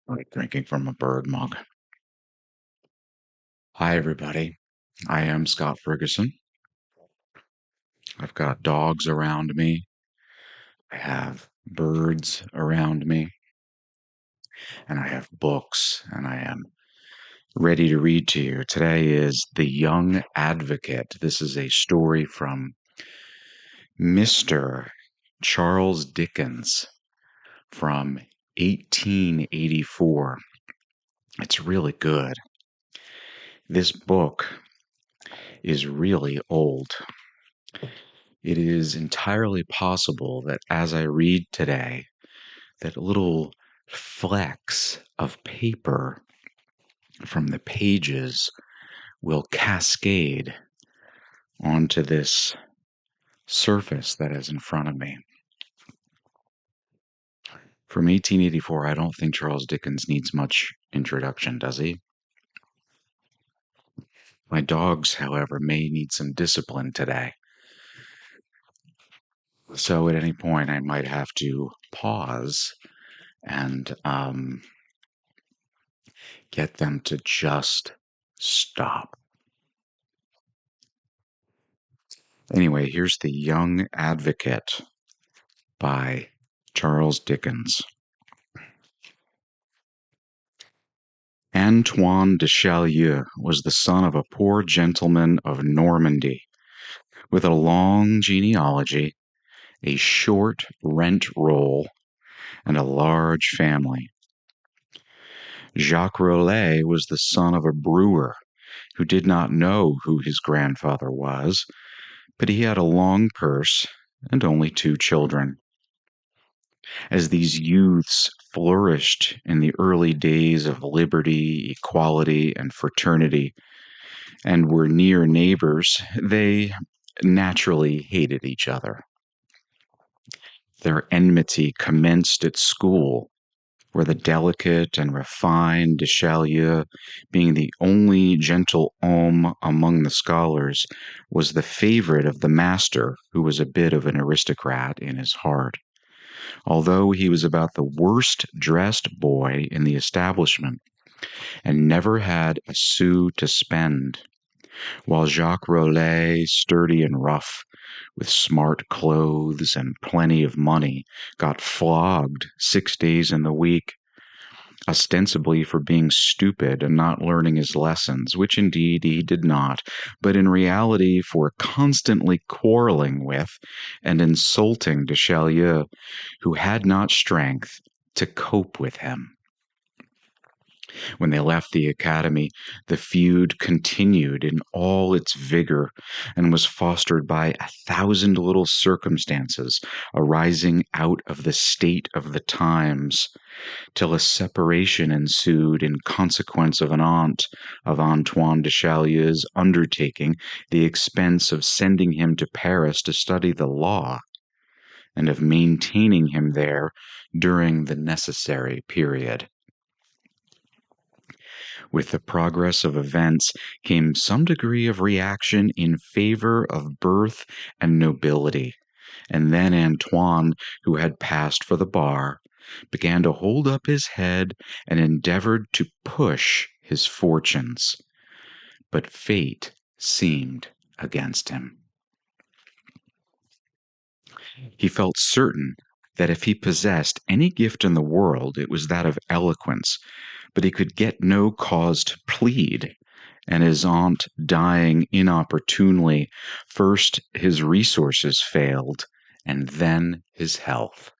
Drinking from a bird mug. Hi, everybody. I am Scott Ferguson. I've got dogs around me. I have birds around me. And I have books, and I am ready to read to you. Today is The Young Advocate. This is a story from Mr. Charles Dickens from 1884. It's really good. This book is really old. It is entirely possible that as I read today, that little flecks of paper from the pages will cascade onto this surface that is in front of me. From 1884, I don't think Charles Dickens needs much introduction, does he? My dogs, however, may need some discipline today. So at any point, I might have to pause and get them to just stop. Anyway, here's The Young Advocate by Charles Dickens. Antoine de Chalieu was the son of a poor gentleman of Normandy, with a long genealogy, a short rent roll, and a large family. Jacques Rollet was the son of a brewer who did not know who his grandfather was, but he had a long purse and only 2 children. As these youths flourished in the early days of liberty, equality, and fraternity, and were near neighbors, they naturally hated each other. Their enmity commenced at school, where the delicate and refined de Chalieu, being the only gentilhomme among the scholars, was the favorite of the master, who was a bit of an aristocrat in his heart. Although he was about the worst dressed boy in the establishment, and never had a sou to spend, while Jacques Rollet, sturdy and rough, with smart clothes and plenty of money, got flogged 6 days in the week, ostensibly for being stupid and not learning his lessons, which indeed he did not, but in reality for constantly quarreling with and insulting de Chalieu, who had not strength to cope with him. When they left the academy, the feud continued in all its vigor and was fostered by 1,000 little circumstances arising out of the state of the times, till a separation ensued in consequence of an aunt of Antoine de Chalieu's undertaking the expense of sending him to Paris to study the law, and of maintaining him there during the necessary period. With the progress of events came some degree of reaction in favor of birth and nobility, and then Antoine, who had passed for the bar, began to hold up his head and endeavored to push his fortunes. But fate seemed against him. He felt certain that if he possessed any gift in the world, it was that of eloquence, but he could get no cause to plead, and his aunt dying inopportunely, first his resources failed, and then his health.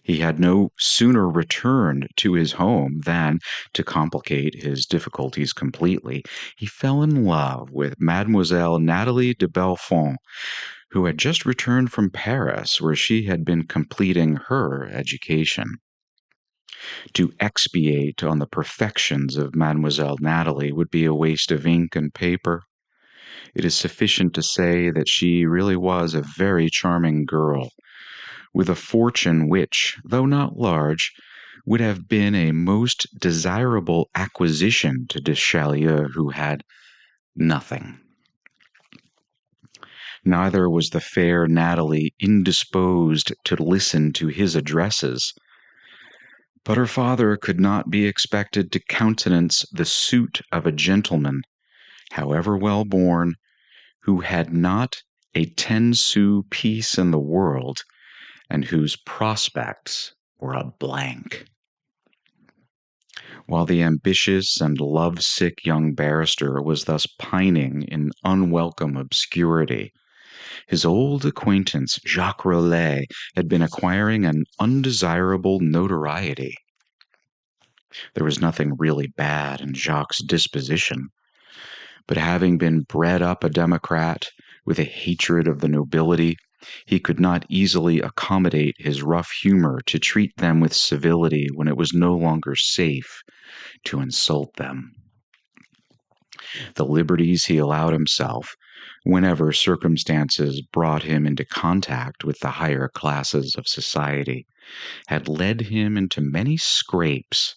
He had no sooner returned to his home than, to complicate his difficulties completely, he fell in love with Mademoiselle Nathalie de Belfond, who had just returned from Paris, where she had been completing her education. To expatiate on the perfections of Mademoiselle Nathalie would be a waste of ink and paper. It is sufficient to say that she really was a very charming girl, with a fortune which, though not large, would have been a most desirable acquisition to de Chalieu, who had nothing. Neither was the fair Nathalie indisposed to listen to his addresses, But her father could not be expected to countenance the suit of a gentleman, however well born, who had not a 10-sou piece in the world, and whose prospects were a blank. While the ambitious and love-sick young barrister was thus pining in unwelcome obscurity, his old acquaintance Jacques Rollet had been acquiring an undesirable notoriety. There was nothing really bad in Jacques' disposition, but having been bred up a democrat with a hatred of the nobility, he could not easily accommodate his rough humor to treat them with civility when it was no longer safe to insult them. The liberties he allowed himself, whenever circumstances brought him into contact with the higher classes of society, had led him into many scrapes,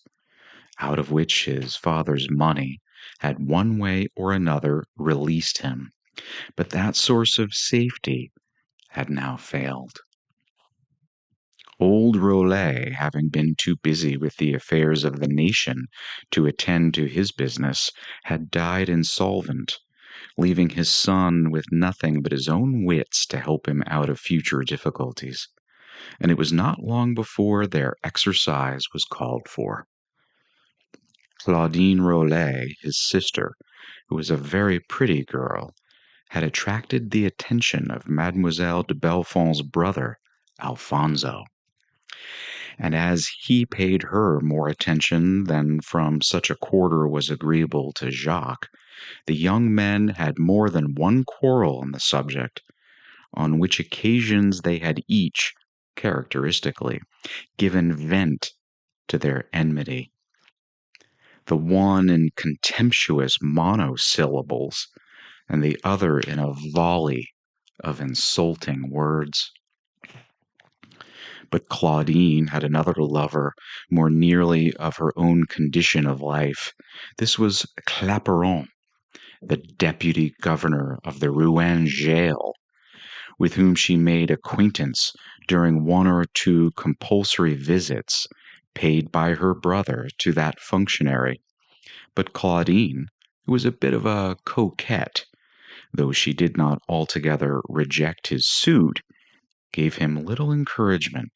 out of which his father's money had one way or another released him, but that source of safety had now failed. Old Rollet, having been too busy with the affairs of the nation to attend to his business, had died insolvent, leaving his son with nothing but his own wits to help him out of future difficulties, and it was not long before their exercise was called for. Claudine Rollet, his sister, who was a very pretty girl, had attracted the attention of Mademoiselle de Bellefonds' brother, Alfonso, and as he paid her more attention than from such a quarter was agreeable to Jacques, the young men had more than one quarrel on the subject, on which occasions they had each, characteristically, given vent to their enmity, the one in contemptuous monosyllables, and the other in a volley of insulting words. But Claudine had another lover, more nearly of her own condition of life. This was Claparon, the deputy governor of the Rouen jail, with whom she made acquaintance during one or two compulsory visits paid by her brother to that functionary. But Claudine, who was a bit of a coquette, though she did not altogether reject his suit, gave him little encouragement,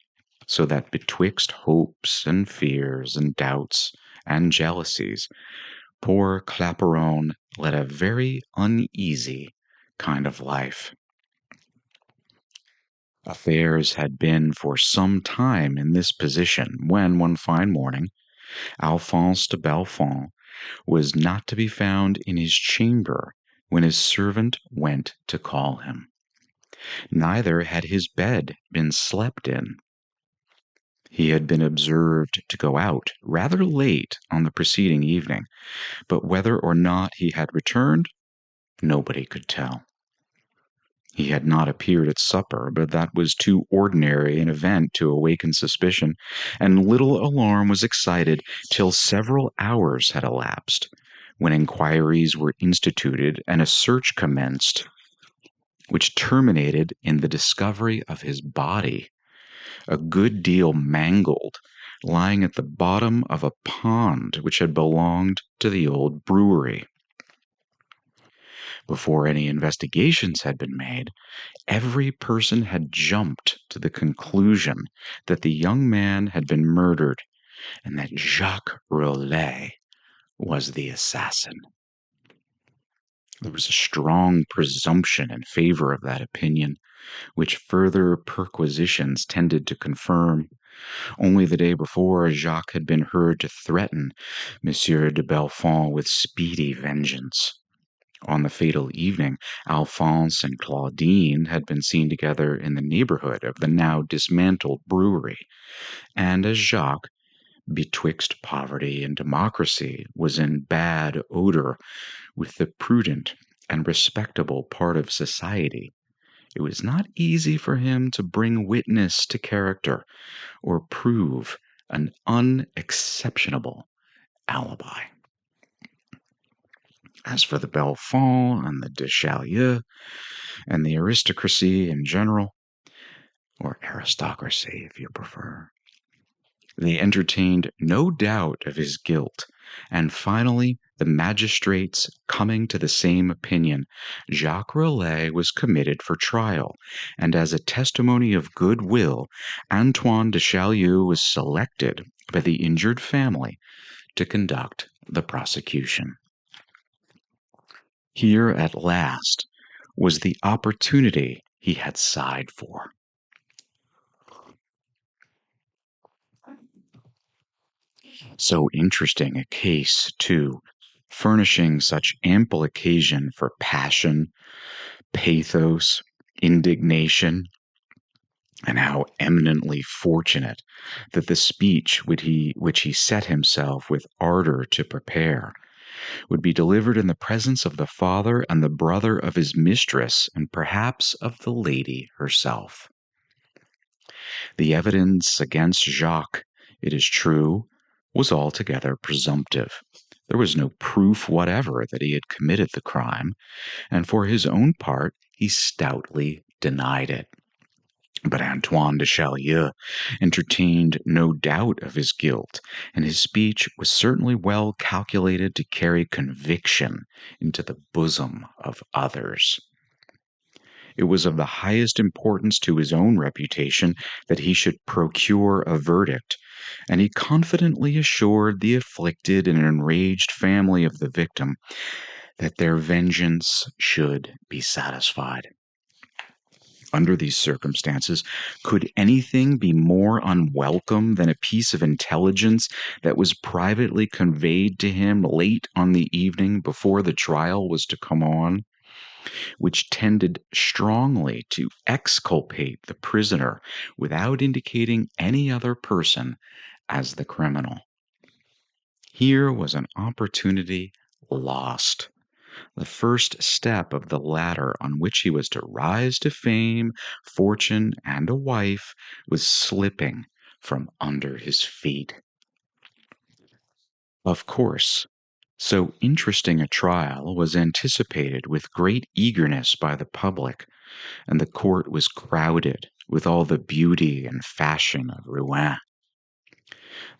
so that betwixt hopes and fears and doubts and jealousies, poor Claparon led a very uneasy kind of life. Affairs had been for some time in this position when, one fine morning, Alphonse de Bellefonds was not to be found in his chamber when his servant went to call him. Neither had his bed been slept in. He had been observed to go out rather late on the preceding evening, but whether or not he had returned, nobody could tell. He had not appeared at supper, but that was too ordinary an event to awaken suspicion, and little alarm was excited till several hours had elapsed, when inquiries were instituted and a search commenced, which terminated in the discovery of his body, a good deal mangled, lying at the bottom of a pond which had belonged to the old brewery. Before any investigations had been made, every person had jumped to the conclusion that the young man had been murdered and that Jacques Rollet was the assassin. There was a strong presumption in favor of that opinion, which further perquisitions tended to confirm. Only the day before, Jacques had been heard to threaten Monsieur de Bellefonds with speedy vengeance. On the fatal evening, Alphonse and Claudine had been seen together in the neighborhood of the now dismantled brewery, and as Jacques, betwixt poverty and democracy, was in bad odor with the prudent and respectable part of society, it was not easy for him to bring witness to character or prove an unexceptionable alibi. As for the Bellefonds and the de Chaulieu and the aristocracy in general, or aristocracy if you prefer, They entertained no doubt of his guilt, and finally, the magistrates coming to the same opinion, Jacques Roulet was committed for trial, and as a testimony of goodwill, Antoine de Chaulieu was selected by the injured family to conduct the prosecution. Here at last was the opportunity he had sighed for. So interesting a case, too, furnishing such ample occasion for passion, pathos, indignation, and how eminently fortunate that the speech which he set himself with ardor to prepare would be delivered in the presence of the father and the brother of his mistress, and perhaps of the lady herself. The evidence against Jacques, it is true, was altogether presumptive. There was no proof whatever that he had committed the crime, and for his own part he stoutly denied it. But Antoine de Chaulieu entertained no doubt of his guilt, and his speech was certainly well calculated to carry conviction into the bosom of others. It was of the highest importance to his own reputation that he should procure a verdict, and he confidently assured the afflicted and enraged family of the victim that their vengeance should be satisfied. Under these circumstances, could anything be more unwelcome than a piece of intelligence that was privately conveyed to him late on the evening before the trial was to come on, which tended strongly to exculpate the prisoner without indicating any other person as the criminal? Here was an opportunity lost, the first step of the ladder on which he was to rise to fame, fortune, and a wife was slipping from under his feet. Of course, so interesting a trial was anticipated with great eagerness by the public, and the court was crowded with all the beauty and fashion of Rouen.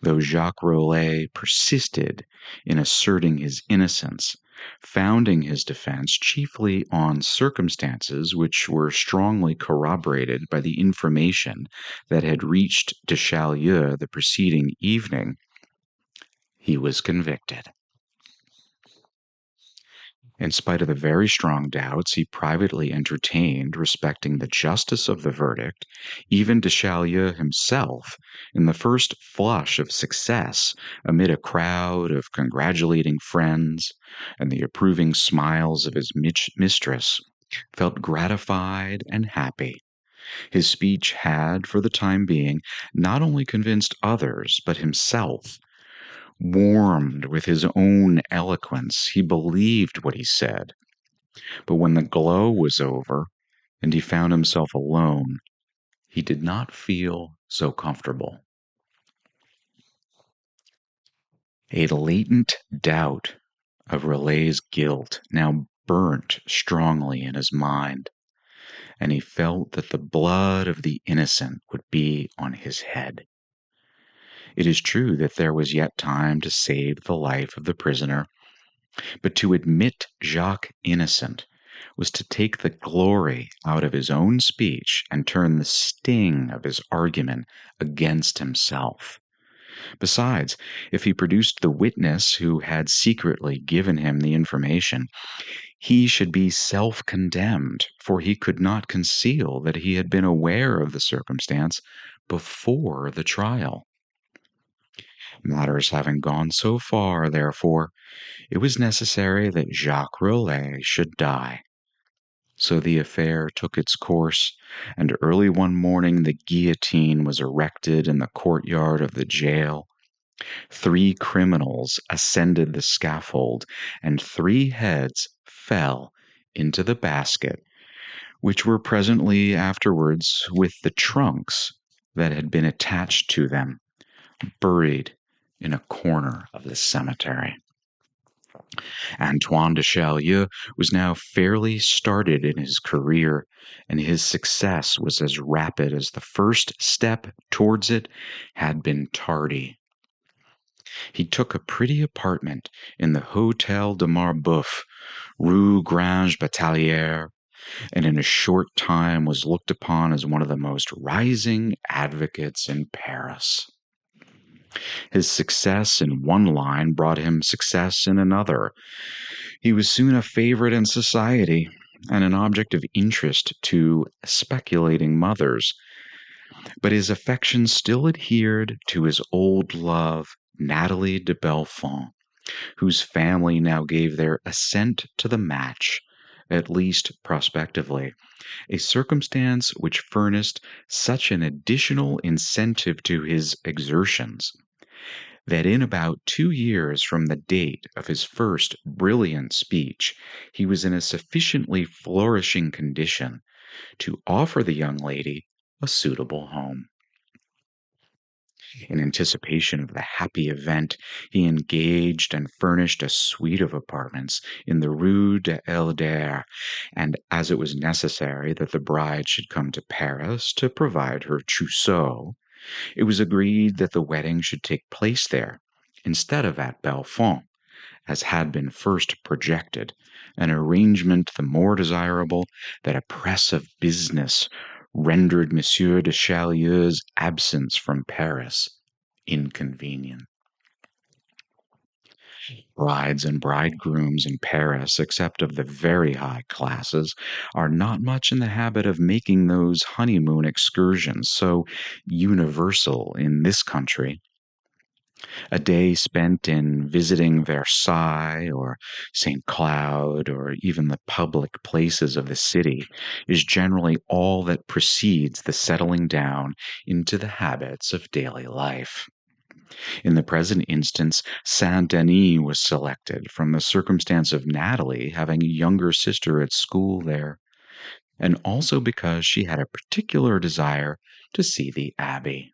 Though Jacques Roulet persisted in asserting his innocence, founding his defense chiefly on circumstances which were strongly corroborated by the information that had reached de Chaulieu the preceding evening, he was convicted. In spite of the very strong doubts he privately entertained respecting the justice of the verdict, even de Chaulieu himself, in the first flush of success, amid a crowd of congratulating friends and the approving smiles of his mistress, felt gratified and happy. His speech had, for the time being, not only convinced others, but himself. Warmed with his own eloquence, he believed what he said. But when the glow was over and he found himself alone, he did not feel so comfortable. A latent doubt of Roulet's guilt now burnt strongly in his mind, and he felt that the blood of the innocent would be on his head. It is true that there was yet time to save the life of the prisoner, but to admit Jacques innocent was to take the glory out of his own speech and turn the sting of his argument against himself. Besides, if he produced the witness who had secretly given him the information, he should be self-condemned, for he could not conceal that he had been aware of the circumstance before the trial. Matters having gone so far, therefore, it was necessary that Jacques Roulet should die. So the affair took its course, and early one morning the guillotine was erected in the courtyard of the jail. 3 criminals ascended the scaffold, and 3 heads fell into the basket, which were presently afterwards, with the trunks that had been attached to them, buried in a corner of the cemetery. Antoine de Chaulieu was now fairly started in his career, and his success was as rapid as the first step towards it had been tardy. He took a pretty apartment in the Hotel de Marbeuf, Rue Grange Batelière, and in a short time was looked upon as one of the most rising advocates in Paris. His success in one line brought him success in another. He was soon a favorite in society and an object of interest to speculating mothers, but his affections still adhered to his old love, Natalie de Belfont, whose family now gave their assent to the match, at least prospectively, a circumstance which furnished such an additional incentive to his exertions that in about 2 years from the date of his first brilliant speech, he was in a sufficiently flourishing condition to offer the young lady a suitable home. In anticipation of the happy event, he engaged and furnished a suite of apartments in the Rue de Helder, and as it was necessary that the bride should come to Paris to provide her trousseau, it was agreed that the wedding should take place there instead of at Belfont, as had been first projected, an arrangement the more desirable that a press of business rendered Monsieur de Chaulieu's absence from Paris inconvenient. Brides and bridegrooms in Paris, except of the very high classes, are not much in the habit of making those honeymoon excursions so universal in this country. A day spent in visiting Versailles or St. Cloud or even the public places of the city is generally all that precedes the settling down into the habits of daily life. In the present instance, Saint Denis was selected from the circumstance of Natalie having a younger sister at school there, and also because she had a particular desire to see the abbey.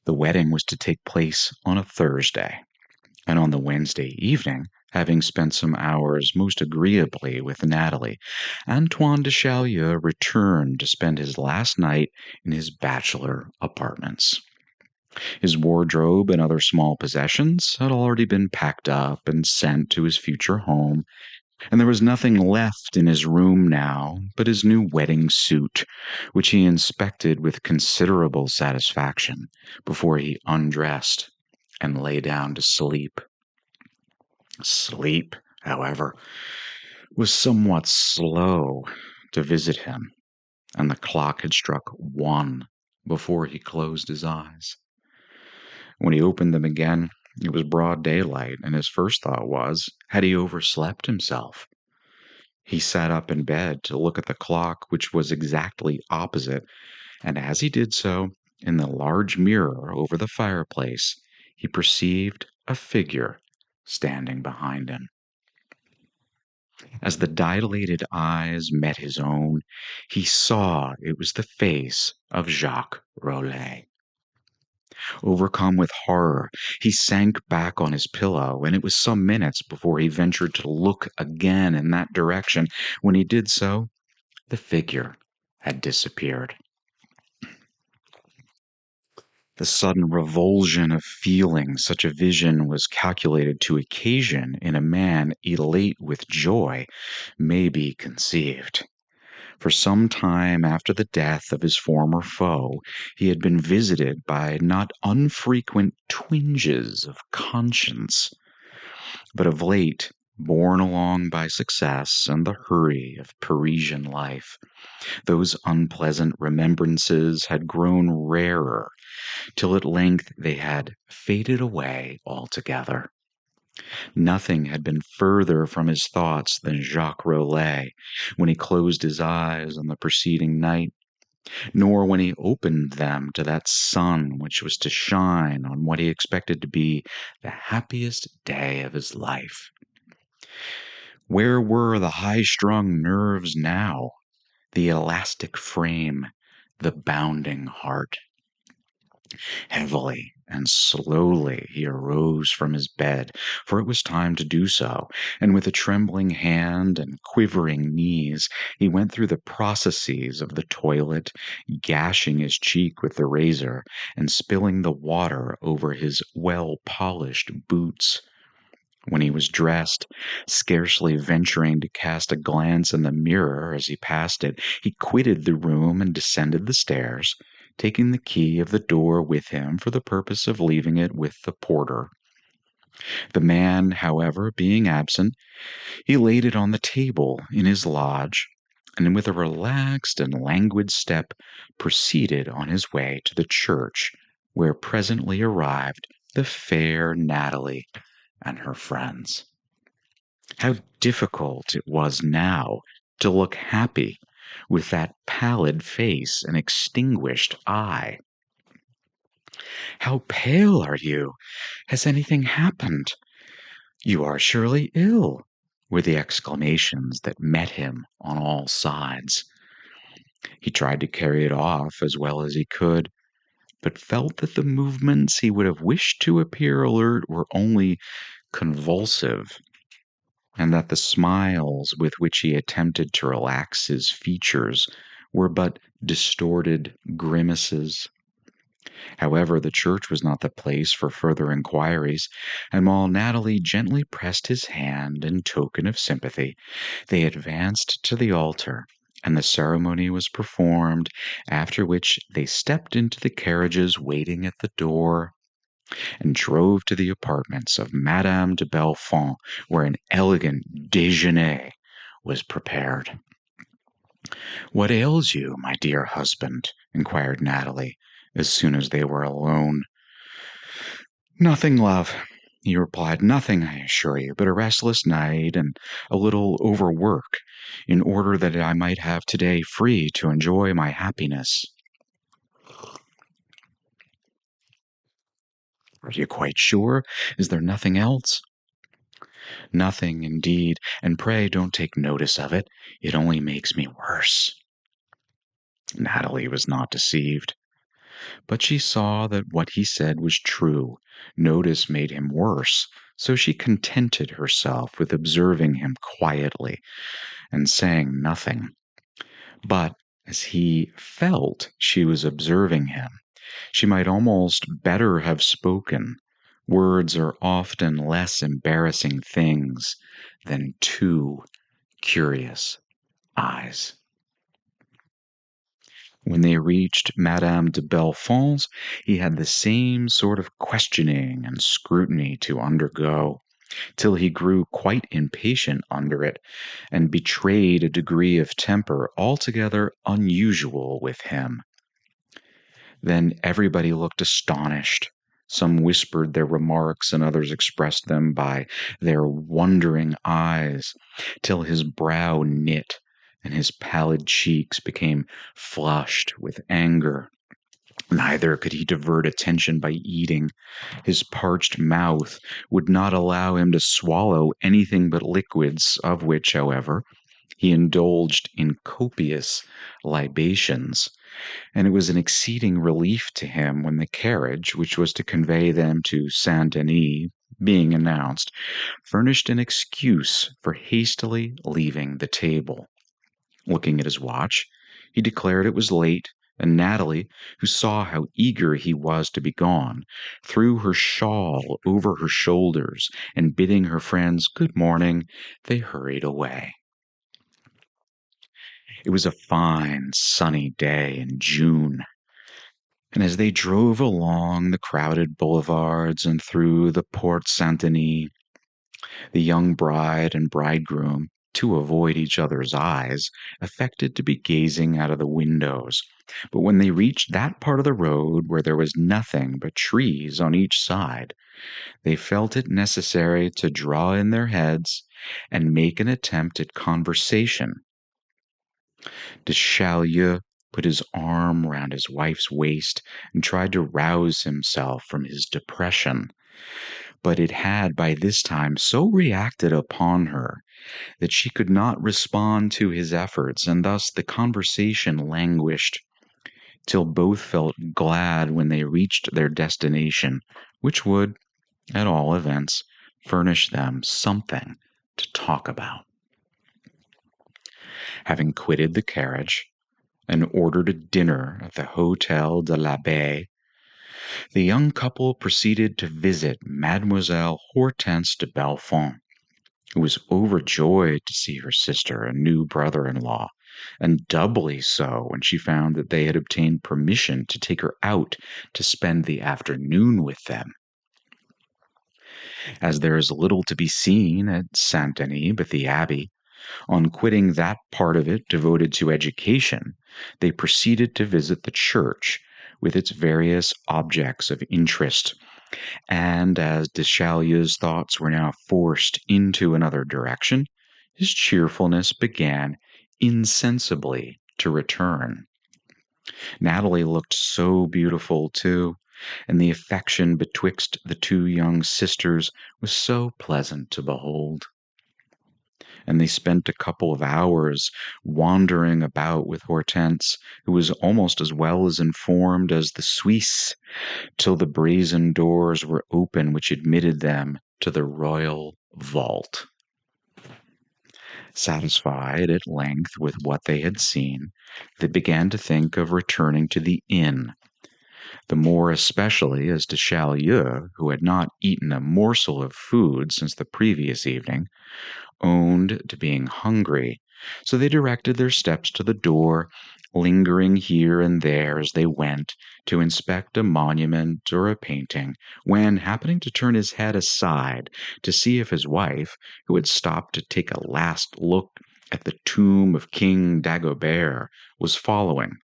The wedding was to take place on a Thursday, and on the Wednesday evening, having spent some hours most agreeably with Natalie, Antoine de Chaulieu returned to spend his last night in his bachelor apartments. His wardrobe and other small possessions had already been packed up and sent to his future home, and there was nothing left in his room now but his new wedding suit, which he inspected with considerable satisfaction before he undressed and lay down to sleep. Sleep, however, was somewhat slow to visit him, and the clock had struck 1 before he closed his eyes. When he opened them again, it was broad daylight, and his first thought was, had he overslept himself? He sat up in bed to look at the clock, which was exactly opposite, and as he did so, in the large mirror over the fireplace, he perceived a figure standing behind him. As the dilated eyes met his own, he saw it was the face of Jacques Roulet. Overcome with horror, he sank back on his pillow, and it was some minutes before he ventured to look again in that direction. When he did so, the figure had disappeared. The sudden revulsion of feeling such a vision was calculated to occasion in a man elate with joy may be conceived. For some time after the death of his former foe, he had been visited by not unfrequent twinges of conscience. But of late, borne along by success and the hurry of Parisian life, those unpleasant remembrances had grown rarer, till at length they had faded away altogether. Nothing had been further from his thoughts than Jacques Roulet when he closed his eyes on the preceding night, nor when he opened them to that sun which was to shine on what he expected to be the happiest day of his life. Where were the high-strung nerves now, the elastic frame, the bounding heart? Heavily and slowly he arose from his bed, for it was time to do so, and with a trembling hand and quivering knees, he went through the processes of the toilet, gashing his cheek with the razor and spilling the water over his well polished boots. When he was dressed, scarcely venturing to cast a glance in the mirror as he passed it, he quitted the room and descended the stairs, taking the key of the door with him for the purpose of leaving it with the porter. The man, however, being absent, he laid it on the table in his lodge, and with a relaxed and languid step proceeded on his way to the church, where presently arrived the fair Natalie and her friends. How difficult it was now to look happy with that pallid face and extinguished eye. "How pale are you? Has anything happened? You are surely ill," were the exclamations that met him on all sides. He tried to carry it off as well as he could, but felt that the movements he would have wished to appear alert were only convulsive, and that the smiles with which he attempted to relax his features were but distorted grimaces. However, the church was not the place for further inquiries, and while Natalie gently pressed his hand in token of sympathy, they advanced to the altar, and the ceremony was performed, after which they stepped into the carriages waiting at the door and drove to the apartments of Madame de Bellefonds, where an elegant déjeuner was prepared. "What ails you, my dear husband?" inquired Natalie, as soon as they were alone. "Nothing, love," he replied. "Nothing, I assure you, but a restless night and a little overwork, in order that I might have today free to enjoy my happiness." "Are you quite sure? Is there nothing else?" "Nothing, indeed, and pray don't take notice of it. It only makes me worse." Natalie was not deceived, but she saw that what he said was true. Notice made him worse, so she contented herself with observing him quietly and saying nothing. But as he felt she was observing him, she might almost better have spoken. Words are often less embarrassing things than two curious eyes. When they reached Madame de Bellefonds, he had the same sort of questioning and scrutiny to undergo, till he grew quite impatient under it, and betrayed a degree of temper altogether unusual with him. Then everybody looked astonished. Some whispered their remarks, and others expressed them by their wondering eyes, till his brow knit and his pallid cheeks became flushed with anger. Neither could he divert attention by eating. His parched mouth would not allow him to swallow anything but liquids, of which, however, he indulged in copious libations, and it was an exceeding relief to him when the carriage, which was to convey them to Saint Denis, being announced, furnished an excuse for hastily leaving the table. Looking at his watch, he declared it was late, and Natalie, who saw how eager he was to be gone, threw her shawl over her shoulders, and bidding her friends good morning, they hurried away. It was a fine, sunny day in June, and as they drove along the crowded boulevards and through the Porte Saint Denis, the young bride and bridegroom, to avoid each other's eyes, affected to be gazing out of the windows. But when they reached that part of the road where there was nothing but trees on each side, they felt it necessary to draw in their heads and make an attempt at conversation. De Chaulieu put his arm round his wife's waist and tried to rouse himself from his depression, but it had by this time so reacted upon her that she could not respond to his efforts, and thus the conversation languished. till both felt glad when they reached their destination, which would, at all events, furnish them something to talk about. Having quitted the carriage and ordered a dinner at the Hotel de l'Abbaye, the young couple proceeded to visit Mademoiselle Hortense de Belfont, who was overjoyed to see her sister and new brother-in-law, and doubly so when she found that they had obtained permission to take her out to spend the afternoon with them. As there is little to be seen at Saint Denis but the Abbey, on quitting that part of it devoted to education, they proceeded to visit the church with its various objects of interest, and as de Chaulieu's thoughts were now forced into another direction, his cheerfulness began insensibly to return. Natalie looked so beautiful, too, and the affection betwixt the two young sisters was so pleasant to behold. And they spent a couple of hours wandering about with Hortense, who was almost as well as informed as the Suisse, till the brazen doors were open which admitted them to the royal vault. Satisfied at length with what they had seen, they began to think of returning to the inn, the more especially as de Chaulieu, who had not eaten a morsel of food since the previous evening, owned to being hungry, so they directed their steps to the door, lingering here and there as they went to inspect a monument or a painting, when, happening to turn his head aside to see if his wife, who had stopped to take a last look at the tomb of King Dagobert, was following,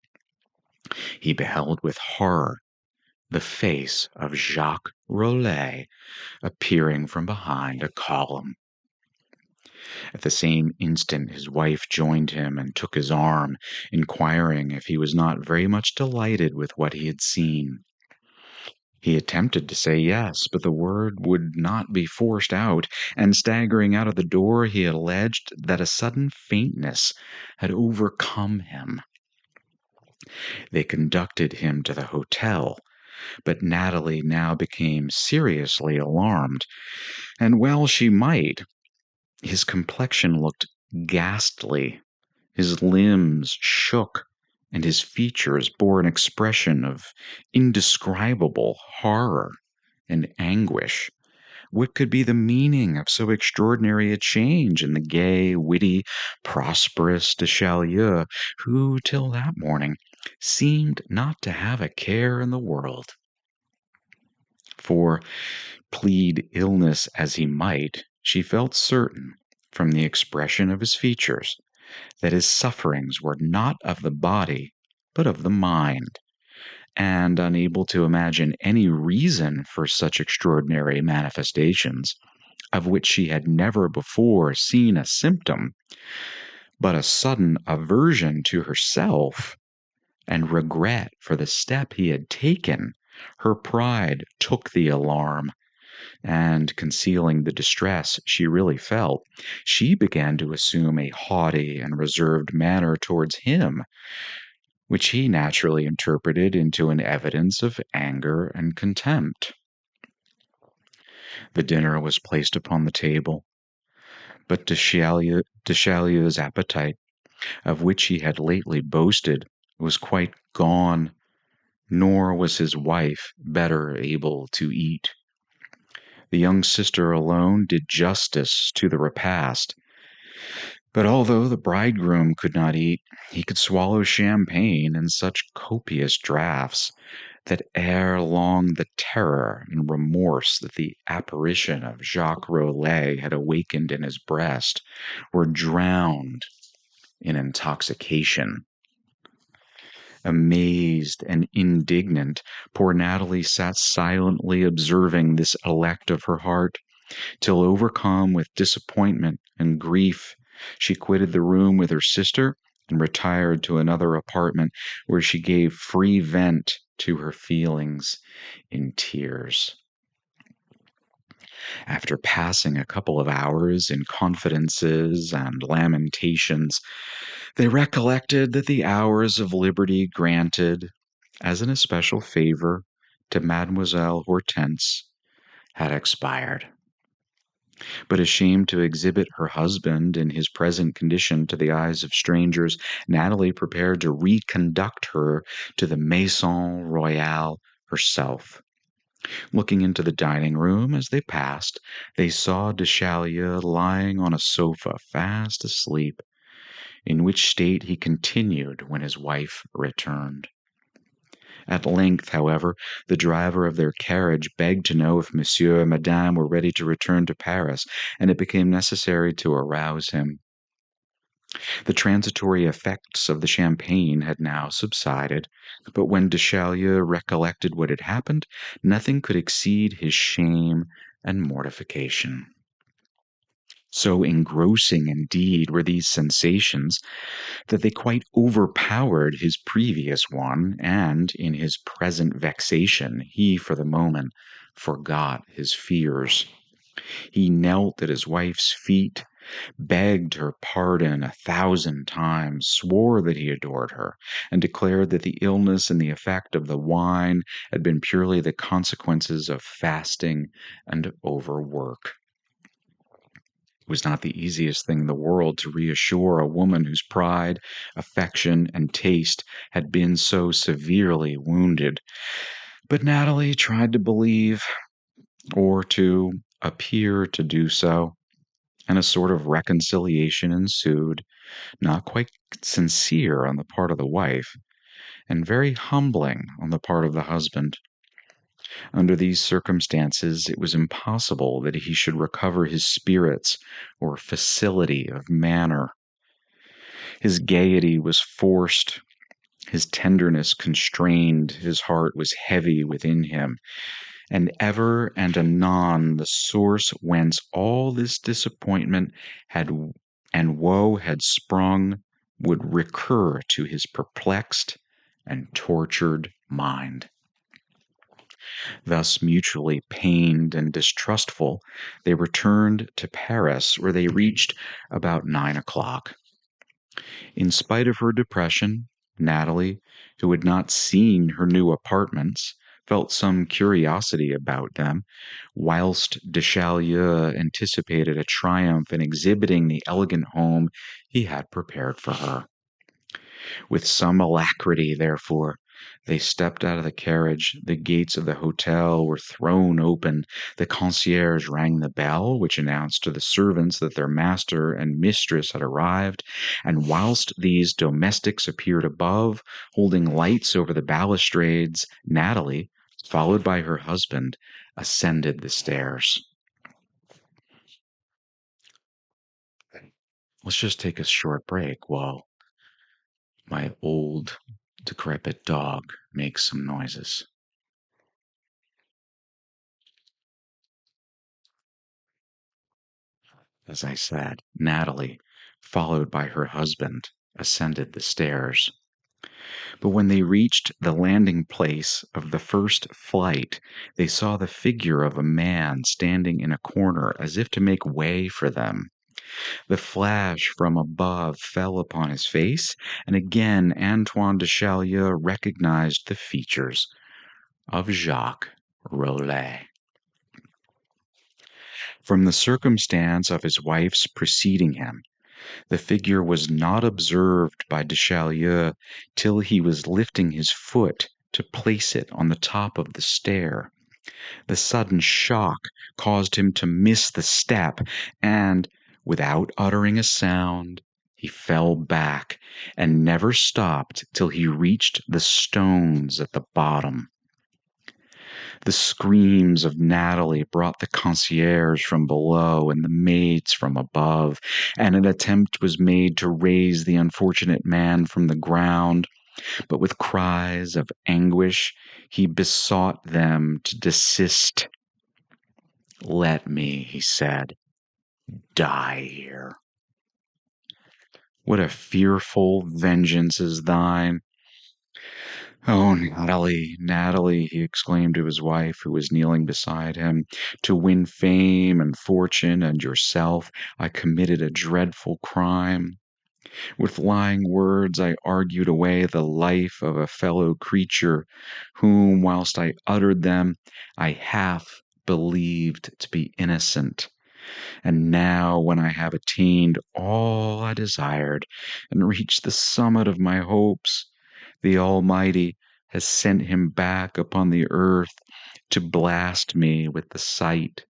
he beheld with horror the face of Jacques Roulet appearing from behind a column. At the same instant his wife joined him and took his arm, inquiring if he was not very much delighted with what he had seen. He attempted to say yes, but the word would not be forced out, and staggering out of the door, he alleged that a sudden faintness had overcome him. They conducted him to the hotel, but Natalie now became seriously alarmed, and well she might. His complexion looked ghastly, his limbs shook, and his features bore an expression of indescribable horror and anguish. What could be the meaning of so extraordinary a change in the gay, witty, prosperous de Chaulieu, who, till that morning, seemed not to have a care in the world? For, plead illness as he might, she felt certain, from the expression of his features, that his sufferings were not of the body, but of the mind, and unable to imagine any reason for such extraordinary manifestations, of which she had never before seen a symptom, but a sudden aversion to herself and regret for the step he had taken, her pride took the alarm, and concealing the distress she really felt, she began to assume a haughty and reserved manner towards him, which he naturally interpreted into an evidence of anger and contempt. The dinner was placed upon the table, but de Chaulieu's appetite, of which he had lately boasted, was quite gone, nor was his wife better able to eat. The young sister alone did justice to the repast, but although the bridegroom could not eat, he could swallow champagne in such copious draughts that ere long the terror and remorse that the apparition of Jacques Roulet had awakened in his breast were drowned in intoxication. Amazed and indignant, poor Natalie sat silently observing this elect of her heart, till, overcome with disappointment and grief, she quitted the room with her sister and retired to another apartment, where she gave free vent to her feelings in tears. After passing a couple of hours in confidences and lamentations, they recollected that the hours of liberty granted as an especial favor to Mademoiselle Hortense, had expired. But ashamed to exhibit her husband in his present condition to the eyes of strangers, Natalie prepared to reconduct her to the Maison Royale herself. Looking into the dining room as they passed, they saw de Chaulieu lying on a sofa, fast asleep, in which state he continued when his wife returned. At length, however, the driver of their carriage begged to know if Monsieur and Madame were ready to return to Paris, and it became necessary to arouse him. The transitory effects of the champagne had now subsided, but when de Chaulieu recollected what had happened, nothing could exceed his shame and mortification. So engrossing indeed were these sensations that they quite overpowered his previous one, and in his present vexation he, for the moment, forgot his fears. He knelt at his wife's feet, begged her pardon 1,000 times, swore that he adored her, and declared that the illness and the effect of the wine had been purely the consequences of fasting and overwork. It was not the easiest thing in the world to reassure a woman whose pride, affection, and taste had been so severely wounded. But Natalie tried to believe, or to appear to do so, and a sort of reconciliation ensued, not quite sincere on the part of the wife, and very humbling on the part of the husband. Under these circumstances, it was impossible that he should recover his spirits or facility of manner. His gaiety was forced, his tenderness constrained, his heart was heavy within him, and ever and anon the source whence all this disappointment had and woe had sprung would recur to his perplexed and tortured mind. Thus mutually pained and distrustful, they returned to Paris, where they reached about 9 o'clock. In spite of her depression, Natalie, who had not seen her new apartments, felt some curiosity about them, whilst de Chaulieu anticipated a triumph in exhibiting the elegant home he had prepared for her. With some alacrity, therefore, they stepped out of the carriage, the gates of the hotel were thrown open, the concierge rang the bell, which announced to the servants that their master and mistress had arrived, and whilst these domestics appeared above, holding lights over the balustrades, Natalie, followed by her husband, ascended the stairs. Let's just take a short break while my old, decrepit dog makes some noises. As I said, Natalie, followed by her husband, ascended the stairs. But when they reached the landing place of the first flight, they saw the figure of a man standing in a corner as if to make way for them. The flash from above fell upon his face, and again Antoine de Chaulieu recognized the features of Jacques Roulet. From the circumstance of his wife's preceding him, the figure was not observed by de Chaulieu till he was lifting his foot to place it on the top of the stair. The sudden shock caused him to miss the step, and, without uttering a sound, he fell back and never stopped till he reached the stones at the bottom. The screams of Natalie brought the concierge from below and the maids from above, and an attempt was made to raise the unfortunate man from the ground, but with cries of anguish he besought them to desist. "Let me," he said, "die here. What a fearful vengeance is thine! Oh, Natalie, Natalie," he exclaimed to his wife, who was kneeling beside him, "to win fame and fortune and yourself, I committed a dreadful crime. With lying words, I argued away the life of a fellow creature, whom, whilst I uttered them, I half believed to be innocent. And now, when I have attained all I desired and reached the summit of my hopes, the Almighty has sent him back upon the earth to blast me with the sight.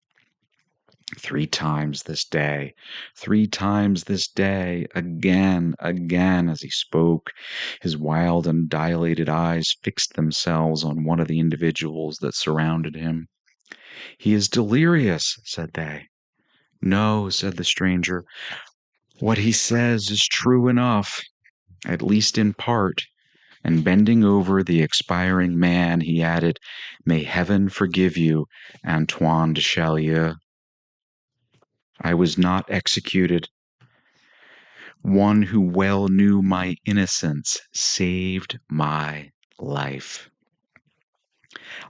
3 times this day, 3 times this day, again, again, as he spoke, his wild and dilated eyes fixed themselves on one of the individuals that surrounded him. "He is delirious," said they. "No," said the stranger, "what he says is true enough, at least in part." And bending over the expiring man, he added, "May heaven forgive you, Antoine de Chalieu. I was not executed. One who well knew my innocence saved my life.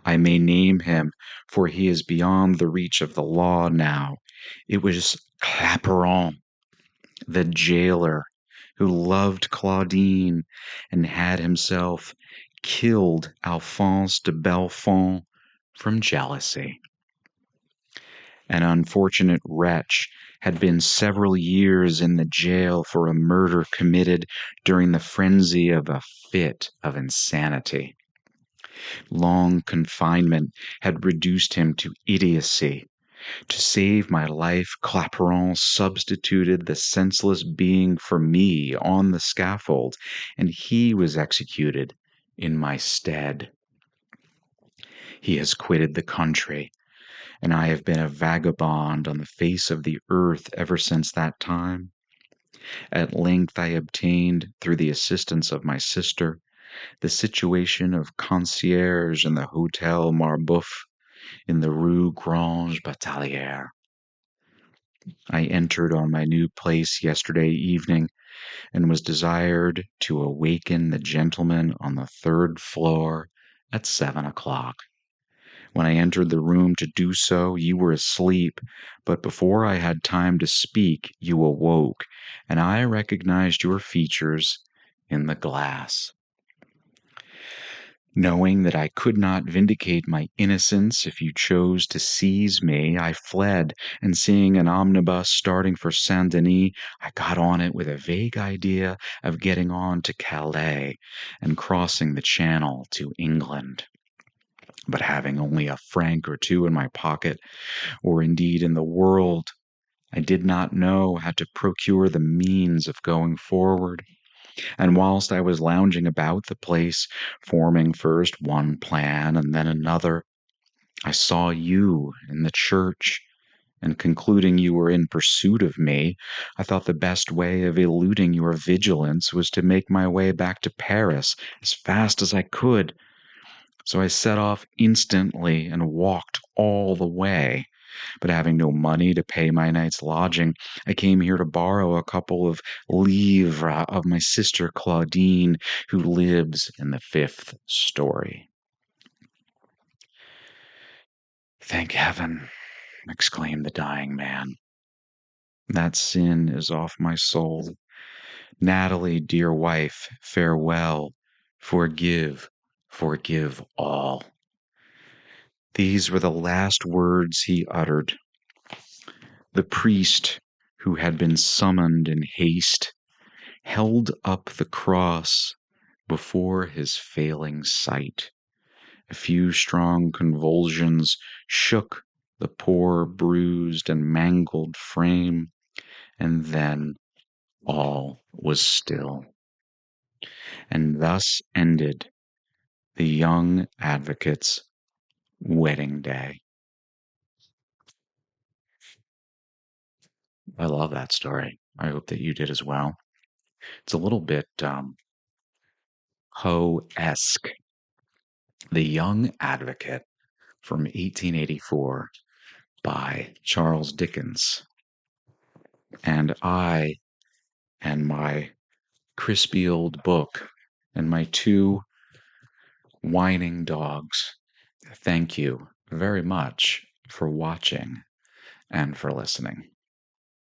I may name him, for he is beyond the reach of the law now. It was Claparon, the jailer, who loved Claudine and had himself killed Alphonse de Bellefonds from jealousy. An unfortunate wretch had been several years in the jail for a murder committed during the frenzy of a fit of insanity. Long confinement had reduced him to idiocy. To save my life, Claparon substituted the senseless being for me on the scaffold, and he was executed in my stead. He has quitted the country, and I have been a vagabond on the face of the earth ever since that time. At length I obtained, through the assistance of my sister, the situation of concierge in the Hotel Marboeuf in the Rue Grange Batelière. I entered on my new place yesterday evening and was desired to awaken the gentleman on the 3rd floor at 7 o'clock. When I entered the room to do so, you were asleep, but before I had time to speak, you awoke, and I recognized your features in the glass. Knowing that I could not vindicate my innocence if you chose to seize me, I fled, and seeing an omnibus starting for Saint Denis, I got on it with a vague idea of getting on to Calais and crossing the Channel to England. But having only a franc or two in my pocket, or indeed in the world, I did not know how to procure the means of going forward. And whilst I was lounging about the place, forming first one plan and then another, I saw you in the church, and concluding you were in pursuit of me, I thought the best way of eluding your vigilance was to make my way back to Paris as fast as I could. So I set off instantly and walked all the way. But having no money to pay my night's lodging, I came here to borrow a couple of livres of my sister Claudine, who lives in the 5th story. Thank heaven, exclaimed the dying man. That sin is off my soul. Natalie, dear wife, farewell. Forgive, forgive all. These were the last words he uttered. The priest, who had been summoned in haste, held up the cross before his failing sight. A few strong convulsions shook the poor bruised and mangled frame, and then all was still. And thus ended the young advocate's wedding day. I love that story. I hope that you did as well. It's a little bit Poe-esque. The Young Advocate from 1884 by Charles Dickens. And I and my crispy old book and my 2 whining dogs thank you very much for watching and for listening.